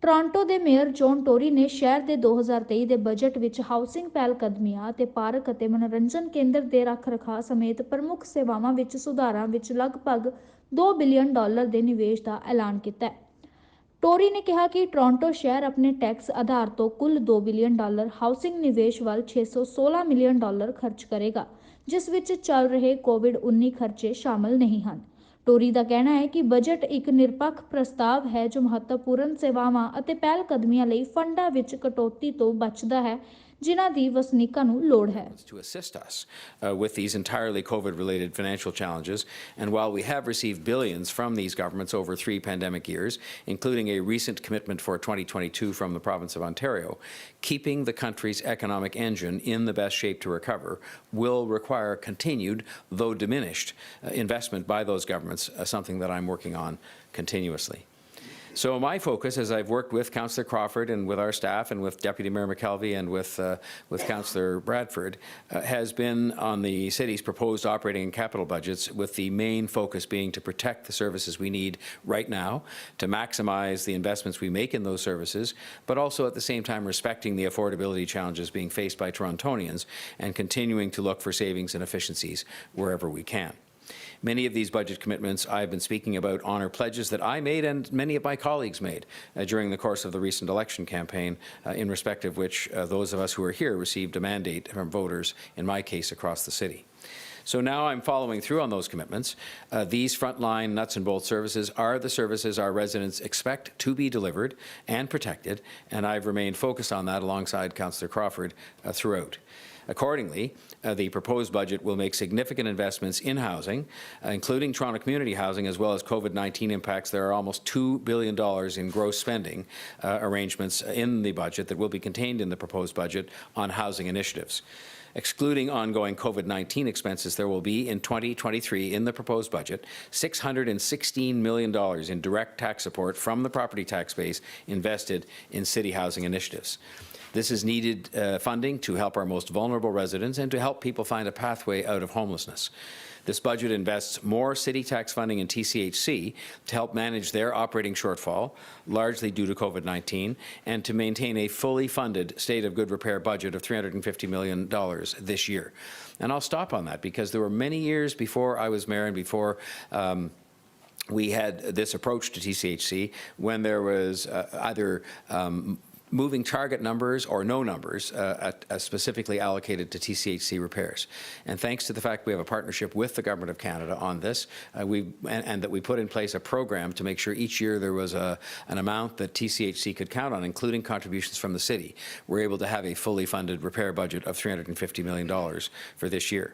Toronto ਦੇ mayor John Tory ਨੇ ਸ਼ਹਿਰ ਦੇ 2023 ਦੇ ਬਜਟ ਵਿੱਚ ਹਾਊਸਿੰਗ ਪਹਿਲਕਦਮੀਆਂ ਅਤੇ ਪਾਰਕ ਅਤੇ ਮਨੋਰੰਜਨ ਕੇਂਦਰ ਦੇ ਰੱਖ-ਰਖਾਅ ਸਮੇਤ ਪ੍ਰਮੁੱਖ ਸੇਵਾਵਾਂ ਵਿੱਚ ਸੁਧਾਰਾਂ ਵਿੱਚ ਲਗਭਗ $2 ਬਿਲੀਅਨ ਦੇ ਨਿਵੇਸ਼ ਦਾ ਐਲਾਨ ਕੀਤਾ ਹੈ। ਟੋਰੀ ਨੇ ਕਿਹਾ ਕਿ ਟੋਰਾਂਟੋ ਸ਼ਹਿਰ ਆਪਣੇ ਟੈਕਸ ਆਧਾਰ ਤੋਂ ਕੁੱਲ $2 ਬਿਲੀਅਨ ਹਾਊਸਿੰਗ ਨਿਵੇਸ਼ ਵੱਲ $616 ਮਿਲੀਅਨ ਖਰਚ ਕਰੇਗਾ, ਜਿਸ ਵਿੱਚ ਚੱਲ ਰਹੇ ਕੋਵਿਡ-19 ਖਰਚੇ ਸ਼ਾਮਲ ਨਹੀਂ ਹਨ। ਟੋਰੀ ਦਾ ਕਹਿਣਾ ਹੈ ਕਿ ਬਜਟ ਇੱਕ ਨਿਰਪੱਖ ਪ੍ਰਸਤਾਵ ਹੈ ਜੋ ਮਹੱਤਵਪੂਰਨ ਸੇਵਾਵਾਂ ਅਤੇ ਪਹਿਲਕਦਮੀਆਂ ਲਈ ਫੰਡਾਂ ਵਿੱਚ ਕਟੌਤੀ ਤੋਂ ਬਚਦਾ ਹੈ, ਜਿਨ੍ਹਾਂ ਦੀ ਵਸਨੀਕਾਂ ਨੂੰ ਲੋੜ ਹੈ। To assist us with these entirely COVID-related financial challenges, and while we have received billions from these governments over 3 pandemic years, including a recent commitment for 2022 from the province of Ontario, keeping the country's economic engine in the best shape to recover will require continued, though diminished, investment by those governments, something that I'm working on continuously. So my focus, as I've worked with Councillor Crawford and with our staff and with Deputy Mayor McKelvey and with Councillor Bradford, has been on the city's proposed operating and capital budgets, with the main focus being to protect the services we need right now, to maximise the investments we make in those services, but also at the same time respecting the affordability challenges being faced by Torontonians and continuing to look for savings and efficiencies wherever we can. Many of these budget commitments I've been speaking about honour pledges that I made and many of my colleagues made during the course of the recent election campaign, in respect of which those of us who are here received a mandate from voters, in my case across the city. So now I'm following through on those commitments. These frontline nuts and bolts services are the services our residents expect to be delivered and protected, and I've remained focused on that alongside Councillor Crawford throughout. Accordingly, the proposed budget will make significant investments in housing, including Toronto community housing, as well as COVID-19 impacts. There are almost $2 billion in gross spending arrangements in the budget that will be contained in the proposed budget on housing initiatives. Excluding ongoing COVID-19 expenses, there will be in 2023 in the proposed budget $616 million in direct tax support from the property tax base invested in city housing initiatives. This is needed funding to help our most vulnerable residents and to help people find a pathway out of homelessness. This budget invests more city tax funding in TCHC to help manage their operating shortfall, largely due to COVID-19, and to maintain a fully funded state of good repair budget of $350 million this year. And I'll stop on that because there were many years before I was mayor and before we had this approach to TCHC when there was either moving target numbers or no numbers specifically allocated to TCHC repairs. And thanks to the fact we have a partnership with the Government of Canada on this, and that we put in place a program to make sure each year there was an amount that TCHC could count on, including contributions from the city, we're able to have a fully funded repair budget of $350 million for this year.